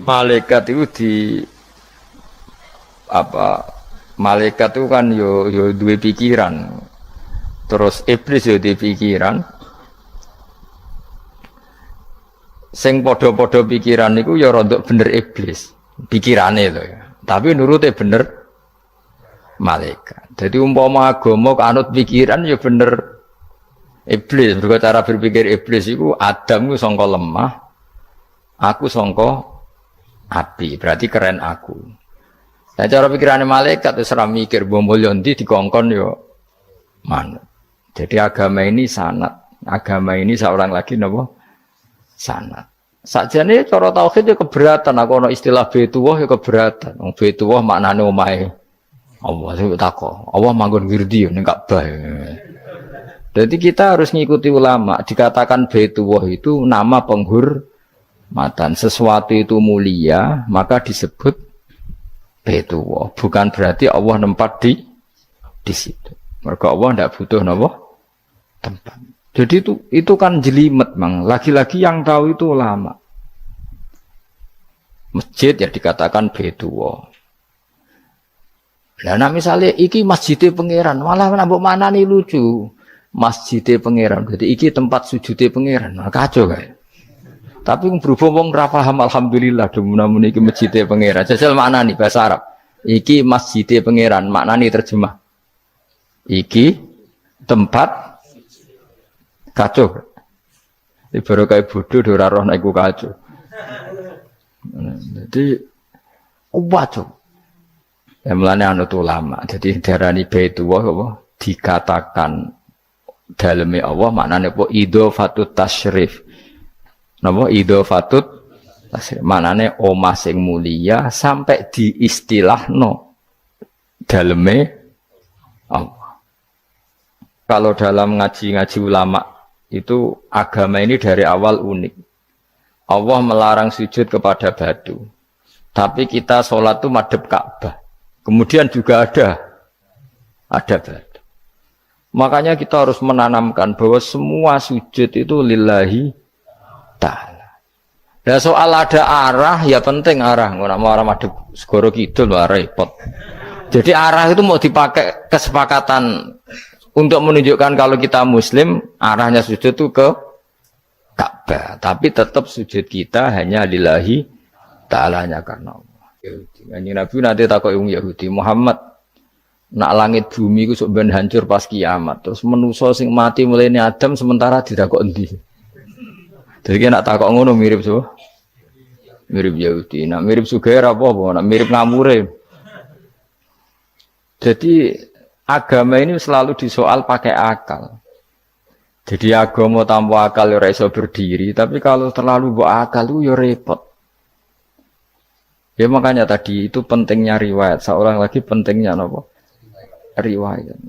Malaikat itu di apa? Malaikat itu kan yo duwe pikiran. Terus iblis yo duwe pikiran. Sing padha-padha pikiran niku ya rada bener iblis. Pikirane lho ya. Tapi nurute bener malaikat. Jadi umpama agama kanut pikiran ya bener iblis. Mergo cara berpikir iblis iku Adam ku sangka lemah, aku sangka api. Berarti keren aku. Nah cara pikirane malaikat wis ora mikir mbok mulya ndi dikongkon yo manut. Jadi agama ini sanad. Agama ini seorang lagi napa? Sanad. Sakjane cara tauhid ya keberatan, aku ana istilah Baitullah ya keberatan. Wong Baitullah maknane omahe Allah sing takok. Allah manggon wirdi ning Ka'bah. Jadi kita harus ngikuti ulama. Dikatakan Baitullah itu nama penghormatan. Sesuatu itu mulia, maka disebut Baitullah. Bukan berarti Allah nempat di situ. Mergo Allah ndak butuh napa? Tempat. Jadi itu kan jelimet, Mang. Lagi-lagi yang tahu itu ulama. Masjid ya dikatakan Baitullah. Nah misalnya iki masjidnya pangeran, malah nambah mana nih lucu. Masjidnya pangeran, jadi iki tempat sujudnya pangeran. Nah, kacau kan? Tapi berhubung wong ra paham alhamdulillah demun iki masjidnya pangeran. Jajal mana nih bahasa Arab? Iki masjidnya pangeran, makna nih terjemah. Iki tempat kacau. Ini baru kayak bodoh ora roh nek iku kacau. Jadi kacau. Ya mulane anut ulama. Jadi darani Baitullah apa dikatakan daleme Allah maknane apa idhofatut tasyrif. Napa idhofatut tasyrif maknane omah sing mulia sampai diistilahno daleme Allah. Kalau dalam ngaji-ngaji ulama itu agama ini dari awal unik. Allah melarang sujud kepada batu. Tapi kita sholat itu madhep Ka'bah. Kemudian juga ada batu. Makanya kita harus menanamkan bahwa semua sujud itu lillahi ta'ala. Nah soal ada arah, ya penting arah. Nggak mau arah madhep segoro kidul, repot. Jadi arah itu mau dipakai kesepakatan untuk menunjukkan kalau kita muslim, arahnya sujud itu ke Ka'bah. Tapi tetap sujud kita hanya lillahi ta'alanya karena Allah. Kanjeng Nabi nanti takut yang Yahudi, Muhammad nak langit bumi itu sok ben hancur pas kiamat. Terus manusa sing mati mulai Adam sementara ditakok endi. Jadi nak takok ngono mirip so. Mirip Yahudi. Nak mirip Sugair apa? Nak mirip ngamure. Jadi agama ini selalu disoal pakai akal. Jadi agama tanpa akal ya iso berdiri, tapi kalau terlalu bawa akal itu ya repot. Ya makanya tadi itu pentingnya riwayat. Seorang lagi pentingnya apa? Riwayat.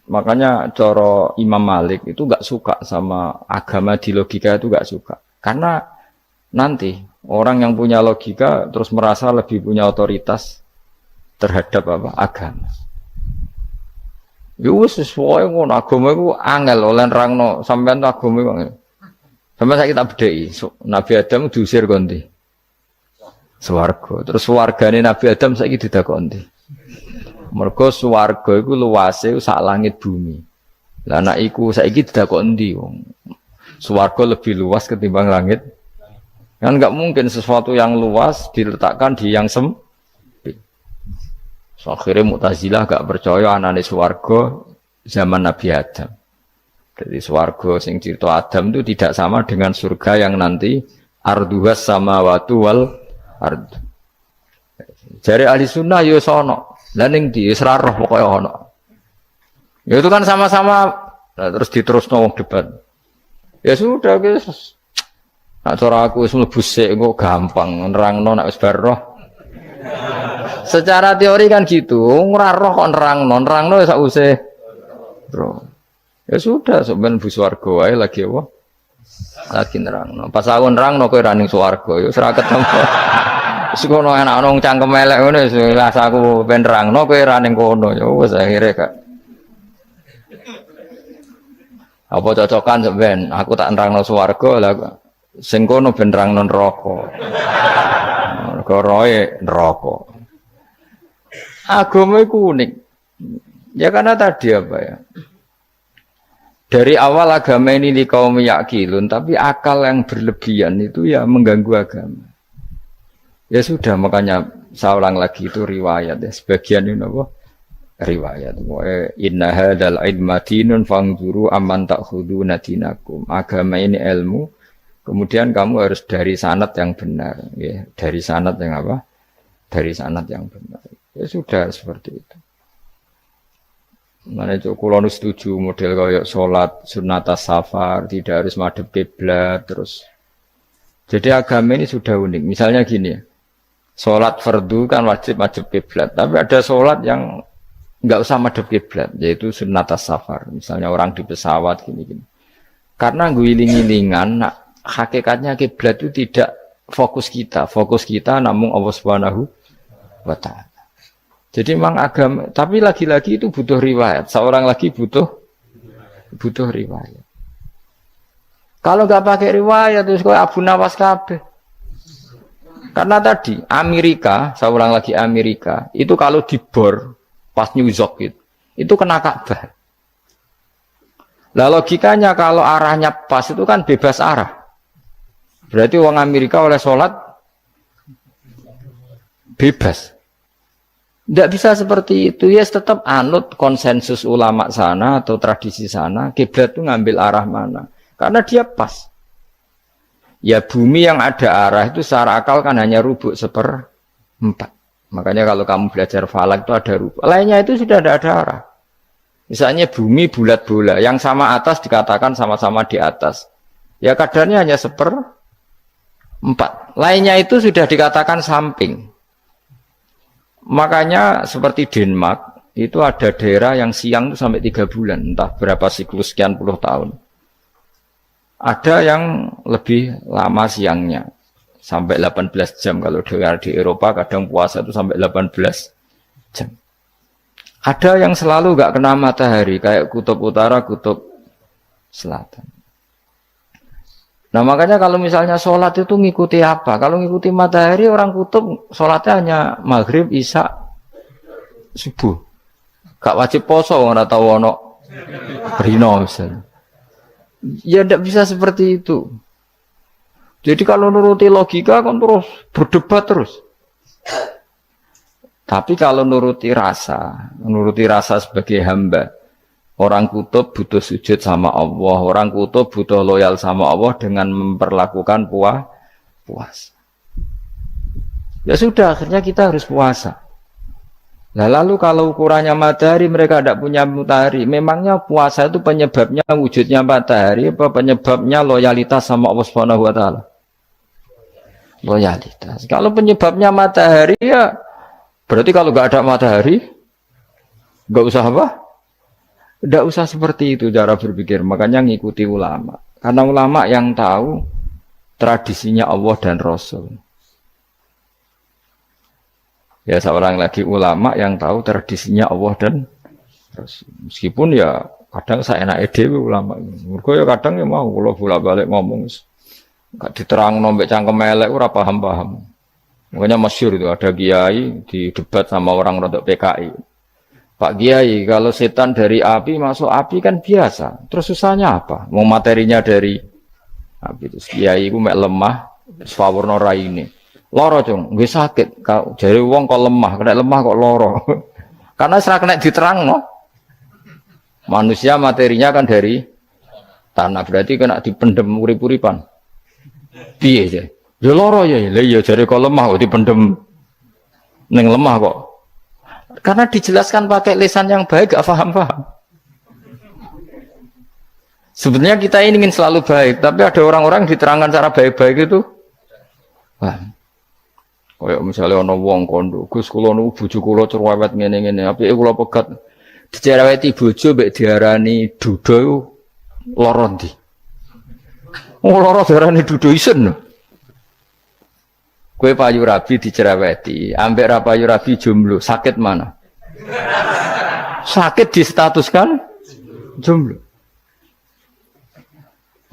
Makanya coro Imam Malik itu gak suka sama agama di logika itu gak suka. Karena nanti orang yang punya logika terus merasa lebih punya otoritas terhadap apa? Agama. Yo sesuai ngono agama iku angel oleh nerangno sampean agama iku. Sampeyan saiki tak bedheki, Nabi Adam diusir kondi. Swarga. Terus swargane Nabi Adam saiki didakoni ndi? Mergo swarga iku luase sak langit bumi. Lah nek iku saiki didakoni ndi wong? Swarga lebih luas ketimbang langit. Kan enggak mungkin sesuatu yang luas diletakkan di yang sempit. So, akhirnya Mu'tazilah gak percaya anane swarga zaman Nabi Adam. Jadi swarga sing cerita Adam itu tidak sama dengan surga yang nanti arduhas samawati wal ard. Jari ahli sunnah ya sono. Lah ning ndi wis ra roh pokoke ono. Ya itu kan sama-sama terus diterusno wong debat. Ya sudah guys. Nak cara aku wis mlebu sik kok gampang nerangno nek wis bar roh. Secara teori kan gitu, ora roh kok nerangno ya sakwise. Bro. Ya sudah, sampeyan bu swarga wae lagi apa? Lagi nerangno. Pas aku nerangno kowe ra ning swarga, ya ora ketemu. Wis ngono enak nang cangkem elek ngono wis aku ben nerangno kowe ra ning kono, ya wis akhire gak. Apa cocokan sampeyan? Aku tak nerangno swarga lah Sing kono ben nerangno neraka. Roe neraka. Agama itu unik. Ya karena tadi apa ya? Dari awal agama ini di kaum yakilun, tapi akal yang berlebihan itu ya mengganggu agama. Ya sudah, makanya saya ulang lagi itu riwayat ya. Sebagian ini apa? Riwayat. Inna hadzal ilma dinun fangzuru amman ta'khuduna dinakum. Agama ini ilmu, kemudian kamu harus dari sanad yang benar, ya. Dari sanad yang apa? Dari sanad yang benar. Ya sudah seperti itu. Mana itu kalau setuju model kayak sholat sunat safar tidak harus madhep kiblat terus. Jadi agama ini sudah unik. Misalnya gini ya, sholat fardu kan wajib kiblat, tapi ada sholat yang nggak usah madhep kiblat, yaitu sunat safar. Misalnya orang di pesawat gini. Karena guling-gilingan, hakikatnya kiblat itu tidak fokus kita namun Allah Subhanahu wa Ta'ala. Jadi memang agama, tapi lagi-lagi itu butuh riwayat. Seorang lagi butuh riwayat. Kalau nggak pakai riwayat terus kayak Abu Nawas kabeh. Karena tadi Amerika, seorang lagi Amerika, itu kalau dibor pas New York itu kena Ka'bah. Lah logikanya kalau arahnya pas itu kan bebas arah. Berarti orang Amerika oleh sholat bebas. Tidak bisa seperti itu, ya tetap anut konsensus ulama sana atau tradisi sana, kiblat itu ngambil arah mana. Karena dia pas. Ya bumi yang ada arah itu secara akal kan hanya rubuk 1/4. Makanya kalau kamu belajar falak itu ada rubuk. Lainnya itu sudah ada arah. Misalnya bumi bulat bola, yang sama atas dikatakan sama-sama di atas. Ya kadarnya hanya 1/4. Lainnya itu sudah dikatakan samping. Makanya seperti Denmark, itu ada daerah yang siang itu sampai 3 bulan, entah berapa siklus sekian puluh tahun. Ada yang lebih lama siangnya, sampai 18 jam. Kalau di Eropa kadang puasa itu sampai 18 jam. Ada yang selalu nggak kena matahari, kayak kutub utara, kutub selatan. Nah makanya kalau misalnya sholat itu ngikuti apa? Kalau ngikuti matahari, orang kutub sholatnya hanya maghrib, isya, subuh. Gak wajib poso, orang tahu ono rino misalnya. Ya tidak bisa seperti itu. Jadi kalau nuruti logika kan terus berdebat terus. Tapi kalau nuruti rasa sebagai hamba, orang kutub butuh sujud sama Allah, orang kutub butuh loyal sama Allah dengan memperlakukan puasa. Ya sudah, akhirnya kita harus puasa. Nah, lalu kalau ukurannya matahari, mereka tidak punya matahari. Memangnya puasa itu penyebabnya wujudnya matahari, apa penyebabnya loyalitas sama Allah Subhanahu wa Ta'ala? Loyalitas. Kalau penyebabnya matahari, ya berarti kalau nggak ada matahari, nggak usah apa? Nggak usah seperti itu cara berpikir. Makanya ngikuti ulama. Karena ulama yang tahu tradisinya Allah dan Rasul. Ya seorang lagi ulama yang tahu tradisinya Allah dan Rasul. Meskipun ya kadang saya enak dewe ulama. Mergo ya kadang ya mau kalau bolak-balik ngomong enggak diterang nombek cangkem elek ora paham-paham. Makanya masyhur itu ada kiai di debat sama orang rodok PKI. Pak Kiai, kalau setan dari api masuk api kan biasa. Terus susahnya apa? Mau materinya dari api. Terus Kiai itu mek lemah, sawurna raine. Loro cung, nggih sakit. Jare wong kok lemah, kena lemah kok loro. Karena serak kena diterangno. Manusia materinya kan dari tanah, berarti kena dipendem urip-uripan. Piye ya? Ya loro ya. Lah iya jare kok lemah kok dipendem ning lemah kok. Karena dijelaskan pakai lisan yang baik, gak paham-paham. Sebenarnya kita ini ingin selalu baik, tapi ada orang-orang diterangkan cara baik-baik itu. Wah. Kayak misalnya ana wong kondo, Gus kula nu bojo kula cerewet ngene-ngene, apike kula pegat dicereweti bojo mbek diarani duda iku lara ndi? Oh lara diarani duda isen. Kowe payu rabi dicereweti, ambek ra payu rabi jomblo, sakit mana? Sakit distatuskan jomblo.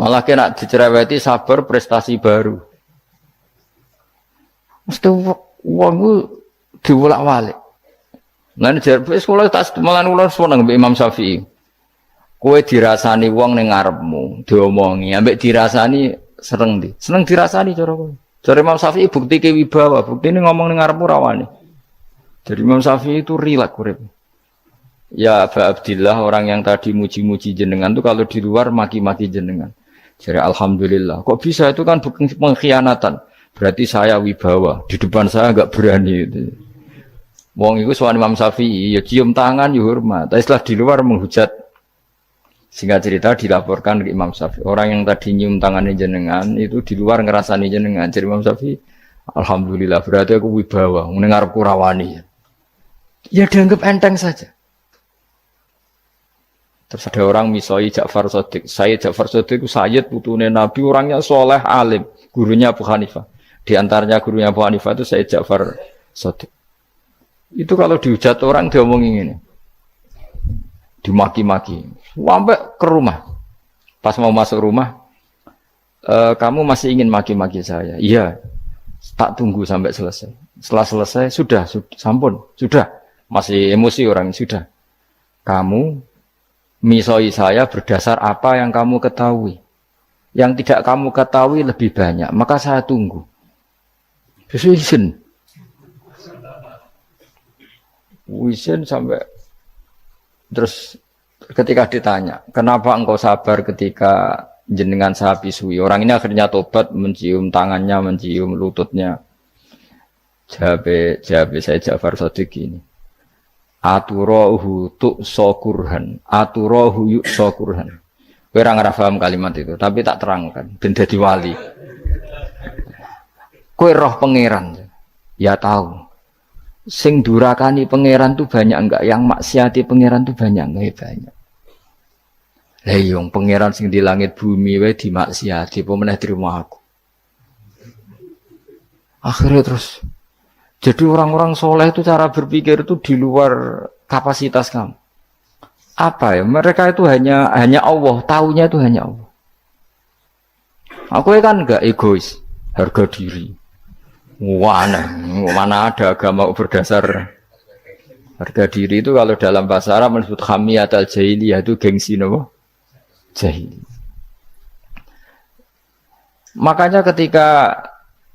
Malah kena dicereweti sabar prestasi baru. Mesti wong ku diwolak-walik. Lan jarpe sekolah tak malan kula seneng mbek Imam Syafi'i. Kowe dirasani wong ning ngarepmu, diomongi, ambek dirasani seneng ndi? Seneng dirasani cara kowe. Cara Imam Syafi'i buktike wibawa, buktine ngomong ning ngarepmu ra wani. Jadi Imam Syafi'i itu rileks urip. Ya Aba Abdillah, orang yang tadi muji-muji jenengan itu kalau di luar maki-maki jenengan. Jadi alhamdulillah. Kok bisa itu kan bukan pengkhianatan. Berarti saya wibawa, di depan saya enggak berani itu. Wong iku sowan Imam Syafi'i ya cium tangan ya hormat. Tapi setelah di luar menghujat. Singkat cerita dilaporkan ke Imam Syafi'i. Orang yang tadi nyium tangannya jenengan itu di luar ngerasani jenengan. Jadi Imam Syafi'i, alhamdulillah berarti aku wibawa, mendengar kurawani. Ya dianggap enteng saja. Terus ada orang misoi Ja'far Shadiq. Sayyid Ja'far Shadiq itu Sayyid putune Nabi, orangnya soleh alim, gurunya Abu Hanifah. Di antaranya gurunya Abu Hanifah itu Sayyid Ja'far Shadiq. Itu kalau dihujat orang diomongin ini. Dimaki-maki. Sampai ke rumah. Pas mau masuk rumah, kamu masih ingin maki-maki saya? Iya. Tak tunggu sampai selesai. Setelah selesai, sudah sampun, sudah. Masih emosi orang, sudah. Kamu misoi saya berdasar apa yang kamu ketahui. Yang tidak kamu ketahui lebih banyak, maka saya tunggu. Izin. Izin sampai terus ketika ditanya, kenapa engkau sabar ketika jenengan saya pisui? Orang ini akhirnya tobat, mencium tangannya, mencium lututnya. Jawab saya Ja'far Shadiq ini. Aturahu tu'sokurhan, aturahu yu'sokurhan. Kowe ora ngrafaham kalimat itu, tapi tak terangkan ben dadi wali. Kowe roh pangeran. Ya tahu. Sing durakani pangeran tuh banyak enggak? Yang maksiati pangeran tuh banyak enggak? Ya banyak. Lah yung pangeran sing di langit bumi wae dimaksiati, apa meneh terima aku. Akhirnya terus jadi orang-orang soleh itu cara berpikir itu di luar kapasitas kamu. Apa ya? Mereka itu hanya Allah, taunya itu hanya Allah. Aku kan enggak egois, harga diri. Mana ada agama berdasar harga diri itu kalau dalam bahasa Arab disebut hamiyat al-jahiliyah itu gengsi nopo jahili. Makanya ketika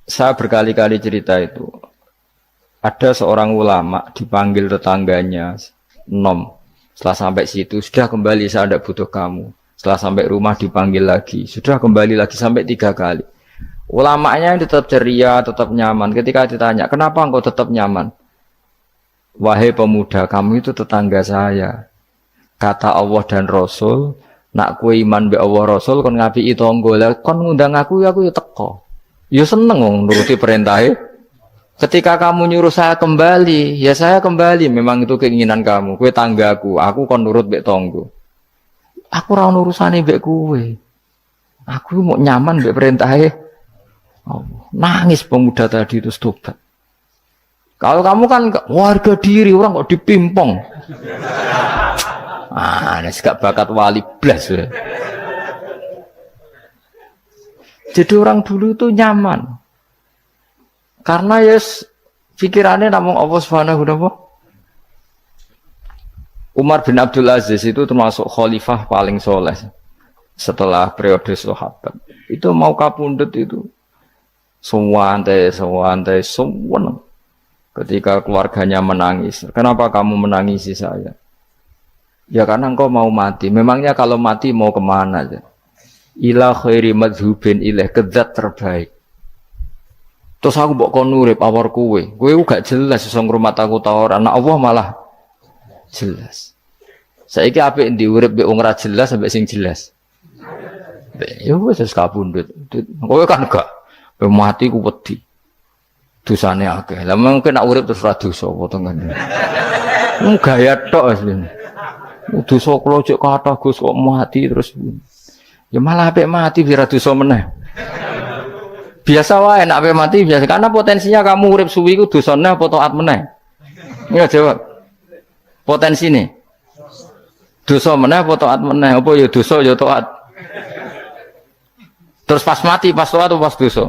saya berkali-kali cerita itu, ada seorang ulama dipanggil tetangganya, nom. Setelah sampai situ, sudah kembali, saya tidak butuh kamu. Setelah sampai rumah dipanggil lagi, sudah kembali lagi sampai 3 kali. Ulamanya yang tetap ceria, tetap nyaman. Ketika ditanya, kenapa engkau tetap nyaman? Wahai pemuda, kamu itu tetangga saya. Kata Allah dan Rasul, nak kue iman be Allah Rasul, kon ngapi itu tangga, kon ngundang aku ya teko. Ya seneng nuruti perintahnya. Ketika kamu nyuruh saya kembali, ya saya kembali. Memang itu keinginan kamu. Kue tanggaku, aku kon nurut be tangga. Aku ora urusane be kue. Aku mau nyaman be perintahnya. Oh, nangis pemuda tadi itu tobat. Kalau kamu kan warga diri, orang kok dipimpong. Ini gak bakat wali blas. Jadi orang dulu itu nyaman. Karena pikirannya namun Allah Subhanahu wa ta'ala. Umar bin Abdul Aziz itu termasuk khalifah paling soleh setelah periode sahabat. Itu mau kapundhut itu santai. Ketika keluarganya menangis, kenapa kamu menangisi saya? Ya karena engkau mau mati. Memangnya kalau mati mau kemana aja? Ila khairi madhubin ilaih, kedzat terbaik. Terus aku mbok kon urip awor kowe gak jelas iso ngrumat aku ta ora. Anak Allah malah jelas. Saiki apik ndi urip mbek wong ora jelas sampai sing jelas. Ya wis kabundut. Kowe kan gak mati ku wedi. Dosane akeh. Lah mungkin nek urip terus ra dosa apa to ngene. Gaya tok asline. Dosa kula cek kathah Gus kok mati terus. Ya malah apik mati biar dosa meneh. Biasa wae nek apik mati biasa karena potensinya kamu urip suwi ku dosane apa taat meneh. Ya jawab. Potensine. Dosa meneh apa taat meneh? Apa ya dosa ya taat. Terus pas mati, pas tua atau pas dosa?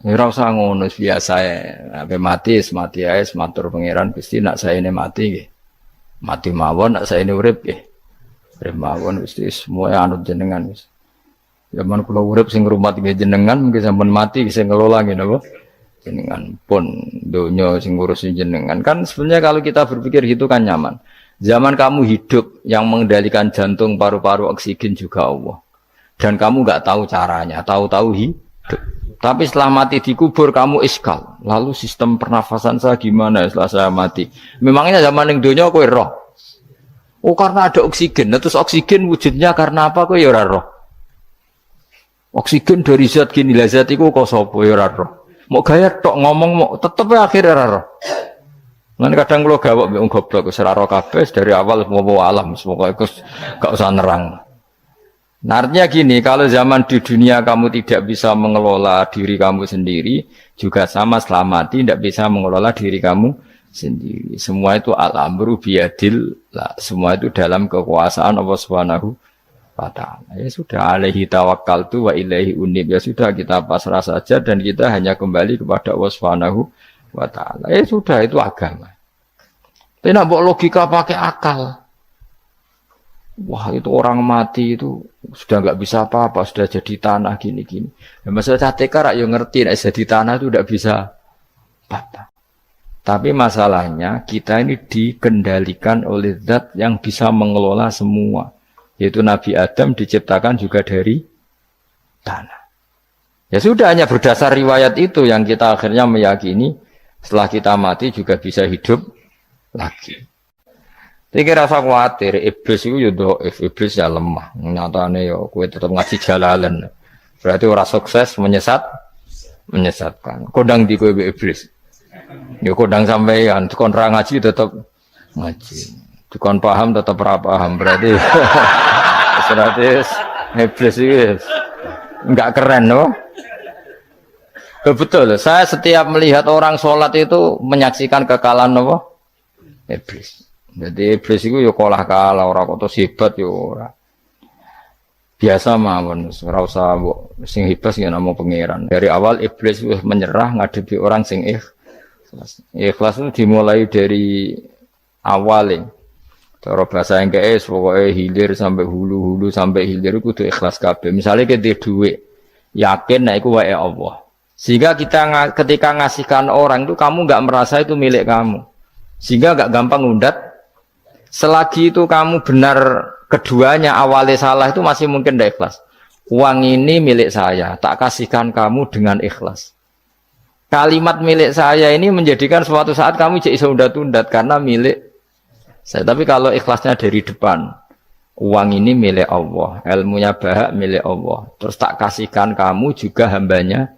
Ora usah ngono biasa ya. Sampai mati, mati ae, matur pangeran Gusti nak saene mati nggih. Mati mawon nak saene urip nggih. Urip mawon Gusti semua anut jenengan wis. Zaman kula urip sing ngrumat nggih jenengan, mungkin sampean mati sing ngelola nggih napa? Jenengan pun donya sing ngurusi jenengan. Kan sebenarnya kalau kita berpikir gitu kan nyaman. Zaman kamu hidup yang mengendalikan jantung, paru-paru, oksigen juga Allah. Dan kamu enggak tahu caranya, tahu-tahu hidup. Tapi setelah mati dikubur kamu iskal. Lalu sistem pernafasan saya gimana setelah saya mati? Memangnya zaman yang dunia kowe roh. Oh karena ada oksigen. Nah, terus oksigen wujudnya karena apa kowe ya ora roh. Oksigen dari zat gini lah zat iku kok sapa ya ora roh. Mau gaya tok ngomong mau tetep akhir ora roh. Lan kadang kula gawok mbek wong goblok wis ora roh kabeh dari awal mau alam semoga iku gak usah nerang. Nah, artinya gini, kalau zaman di dunia kamu tidak bisa mengelola diri kamu sendiri, juga sama setelah mati tidak bisa mengelola diri kamu sendiri. Semua itu al-amru biyadil, semua itu dalam kekuasaan Allah Subhanahu wa ta'ala. Ya sudah, alaihi tawakkaltu wa ilaihi unib. Ya sudah, kita pasrah saja dan kita hanya kembali kepada Allah Subhanahu wa ta'ala. Ya sudah, itu agama. Tapi nak bawa logika pakai akal. Wah itu orang mati itu sudah nggak bisa apa-apa, sudah jadi tanah gini-gini. Ya, masalah catekar yang ngerti, nah, jadi tanah itu tidak bisa apa-apa. Tapi masalahnya kita ini dikendalikan oleh zat yang bisa mengelola semua. Yaitu Nabi Adam diciptakan juga dari tanah. Ya sudah hanya berdasar riwayat itu yang kita akhirnya meyakini setelah kita mati juga bisa hidup lagi. Iki rasa khawatir, iblis itu ya dhaif, iblis ya lemah. Nyatane ya kowe tetep ngaji jalalan. Berarti ora sukses menyesatkan. Kodang di kowe iblis. Ya kodang sampean, kon ra ngaji tetep ngaji. Kon paham tetep ora paham. Berarti iblis itu enggak keren loh. Betul, saya setiap melihat orang sholat itu menyaksikan kekalahan apa? Iblis. Jadi iblis itu ya kalah ora kok hebat ya ora. Biasa mawon, ora usah sing hebat ya namung pangeran. Dari awal iblis wis menyerah ngadepi orang sing ikhlas. Ikhlas itu dimulai dari awal. Cara bahasa Inggris pokoknya hilir sampai hulu sampai hilir kudu ikhlas kabeh. Misalnya kita duit, yakin nek iku wae Allah. Sehingga kita ketika ngasihkan orang itu kamu enggak merasa itu milik kamu. Sehingga enggak gampang ngundat. Selagi itu kamu benar keduanya awalnya salah itu masih mungkin tidak ikhlas. Uang ini milik saya, tak kasihkan kamu dengan ikhlas. Kalimat milik saya ini menjadikan suatu saat kamu jadi undat-undat karena milik saya. Tapi kalau ikhlasnya dari depan, uang ini milik Allah, ilmunya bahak milik Allah. Terus tak kasihkan kamu juga hambanya.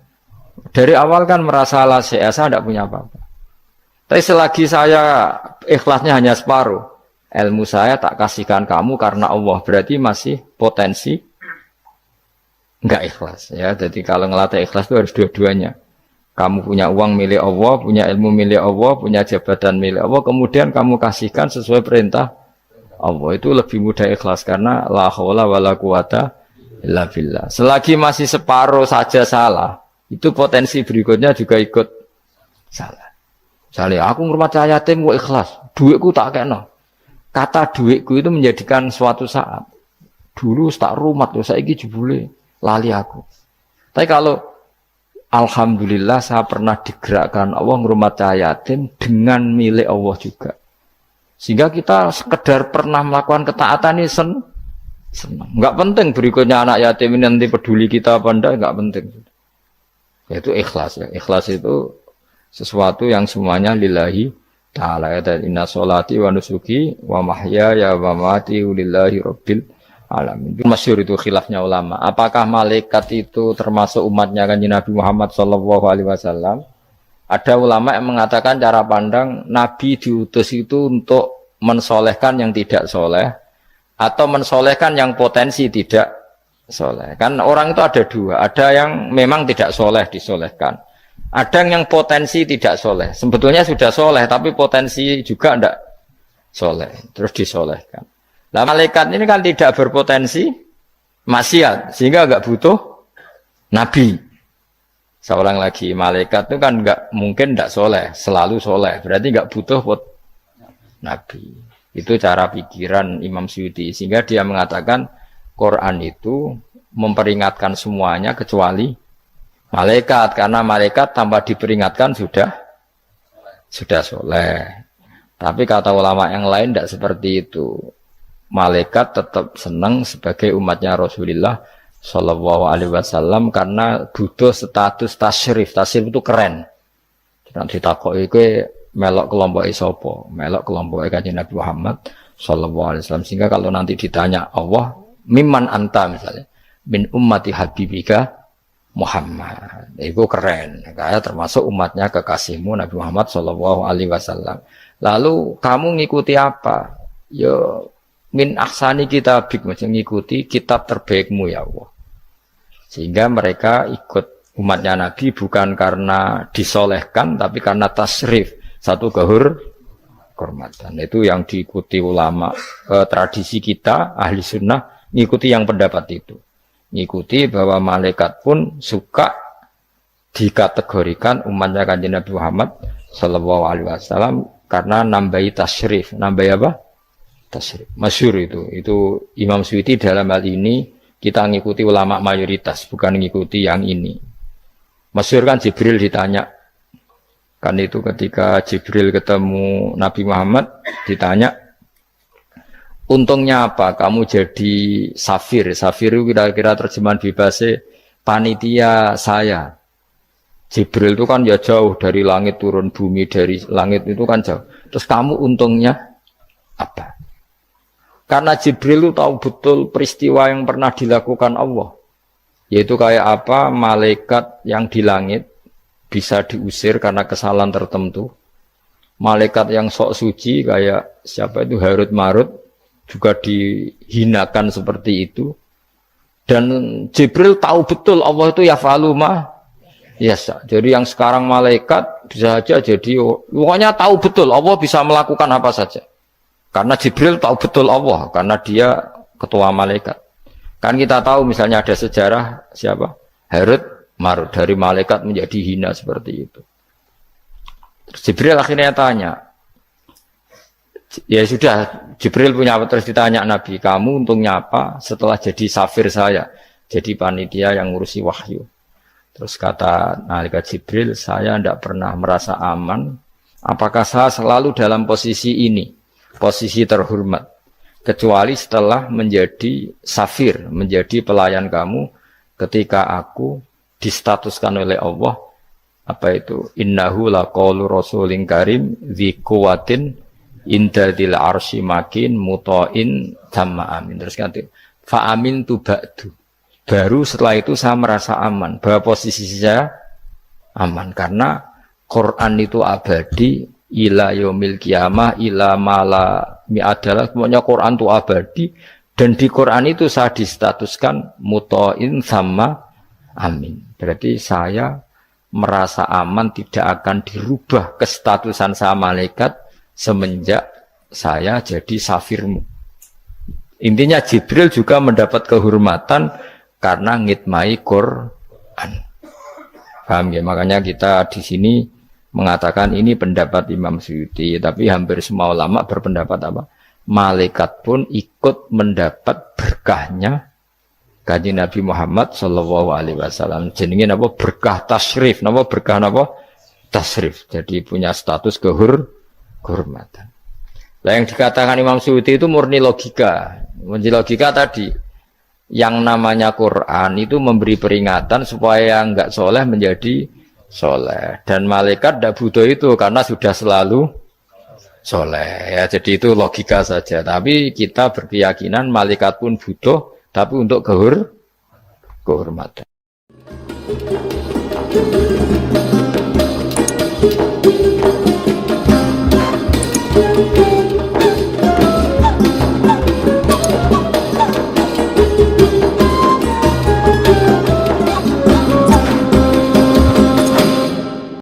Dari awal kan merasa saya tidak punya apa-apa. Tapi selagi saya ikhlasnya hanya separuh. Ilmu saya tak kasihkan kamu karena Allah, berarti masih potensi enggak ikhlas ya. Jadi kalau ngelatih ikhlas itu harus dua-duanya. Kamu punya uang milik Allah, punya ilmu milik Allah, punya jabatan milik Allah, kemudian kamu kasihkan sesuai perintah Allah, itu lebih mudah ikhlas karena la haula wala quwata illa billah. Selagi masih separuh saja salah, itu potensi berikutnya juga ikut salah. Misalnya aku ngurmat yatim kok ikhlas, duitku tak kena. Kata duitku itu menjadikan suatu saat. Dulu tak rumat loh, saiki jebule lali aku. Tapi kalau alhamdulillah saya pernah digerakkan Allah ngrumat yatim dengan milik Allah juga. Sehingga kita sekedar pernah melakukan ketaatan ini senang. Enggak penting berikutnya anak yatim ini nanti peduli kita apa enggak, enggak penting. Yaitu ikhlas ya. Ikhlas itu sesuatu yang semuanya lillahi ta'ala. Ya, inna sholati wa nusuki wa mahyaya wa mamati lillahi rabbil alamin. Itu masyhur itu khilafnya ulama. Apakah malaikat itu termasuk umatnya Kanjeng Nabi Muhammad sallallahu alaihi wasallam? Ada ulama yang mengatakan cara pandang Nabi diutus itu untuk mensolehkan yang tidak soleh atau mensolehkan yang potensi tidak soleh. Kan orang itu ada dua. Ada yang memang tidak soleh disolehkan. Ada yang potensi tidak soleh. Sebetulnya sudah soleh, tapi potensi juga tidak soleh. Terus disolehkan. Nah malaikat ini kan tidak berpotensi maksiat sehingga nggak butuh nabi. Seorang lagi, malaikat itu kan nggak mungkin nggak soleh, selalu soleh, berarti nggak butuh nabi. Itu cara pikiran Imam Suyuti, sehingga dia mengatakan Quran itu memperingatkan semuanya kecuali malaikat, karena malaikat tanpa diperingatkan sudah soleh. Tapi kata ulama yang lain tidak seperti itu. Malaikat tetap senang sebagai umatnya Rasulullah Shallallahu Alaihi Wasallam karena butuh status tasyrif. Tasyrif itu keren. Nanti takoi itu melok kelompok isopo, melok kelompok Kanjeng Nabi Muhammad Shallallahu Alaihi Wasallam. Sehingga kalau nanti ditanya Allah, mimman anta misalnya, min ummati habibika Muhammad, itu keren. Kayak termasuk umatnya kekasihmu Nabi Muhammad Shallallahu Alaihi Wasallam. Lalu kamu ngikuti apa? Yo min ahsani kitabik, macam ngikuti kitab terbaikmu ya Allah. Sehingga mereka ikut umatnya Nabi bukan karena disolehkan, tapi karena tasrif, satu kehormatan. Itu yang diikuti ulama tradisi kita ahli sunnah, ngikuti yang pendapat itu. Ngikuti bahwa malaikat pun suka dikategorikan umatnya Kanjeng Nabi Muhammad Sallallahu Alaihi Wasallam karena nambahi tasyrif. Nambahi apa? Tasyrif. Masyhur itu Imam Suyuti dalam hal ini kita ngikuti ulama mayoritas, bukan ngikuti yang ini. Masyhur kan Jibril ditanya, kan itu ketika Jibril ketemu Nabi Muhammad ditanya, untungnya apa kamu jadi safir? Safir itu kira-kira terjemahan bebasnya panitia saya. Jibril itu kan ya jauh dari langit turun bumi, dari langit itu kan jauh. Terus kamu untungnya apa? Karena Jibril itu tahu betul peristiwa yang pernah dilakukan Allah. Yaitu kayak apa malaikat yang di langit bisa diusir karena kesalahan tertentu. Malaikat yang sok suci kayak siapa itu Harut Marut juga dihinakan seperti itu. Dan Jibril tahu betul Allah itu yaf'alu ma yasha. Jadi yang sekarang malaikat bisa saja jadi pokoknya tahu betul Allah bisa melakukan apa saja. Karena Jibril tahu betul Allah, karena dia ketua malaikat. Kan kita tahu misalnya ada sejarah siapa? Harut Marut, dari malaikat menjadi hina seperti itu. Terus Jibril akhirnya tanya, ya sudah, Jibril punya apa? Terus ditanya Nabi, kamu untungnya apa setelah jadi safir saya, jadi panitia yang ngurusi wahyu. Terus kata malaikat Jibril, saya tidak pernah merasa aman. Apakah saya selalu dalam posisi ini, posisi terhormat, kecuali setelah menjadi safir, menjadi pelayan kamu, ketika aku distatuskan oleh Allah, apa itu? Innahu laqaulu rasulin karim dzi quwwatin indadil arsy makin muta'in tamma amin. Terus ganti fa amin tu ba'du. Baru setelah itu saya merasa aman, bahwa posisi saya aman karena Quran itu abadi ila yaumil qiyamah ila mala adalah semuanya Quran itu abadi dan di Quran itu saya distatuskan muta'in sama amin. Berarti saya merasa aman, tidak akan dirubah kestatusan saya malaikat semenjak saya jadi safirmu. Intinya Jibril juga mendapat kehormatan karena ngitmai Quran. Paham ya? Makanya kita di sini mengatakan ini pendapat Imam Suyuti, tapi hampir semua ulama berpendapat apa? Malaikat pun ikut mendapat berkahnya Kanjeng Nabi Muhammad Shallallahu Alaihi Wasallam. Jenenge apa? Berkah tasrif, apa berkah apa? Tasrif. Jadi punya status kehormatan. Nah, yang dikatakan Imam Suyuti itu murni logika. Murni logika tadi, yang namanya Quran itu memberi peringatan supaya enggak soleh menjadi soleh, dan malaikat tidak butuh itu karena sudah selalu soleh ya. Jadi itu logika saja, tapi kita berkeyakinan malaikat pun butuh, tapi untuk kehormatan.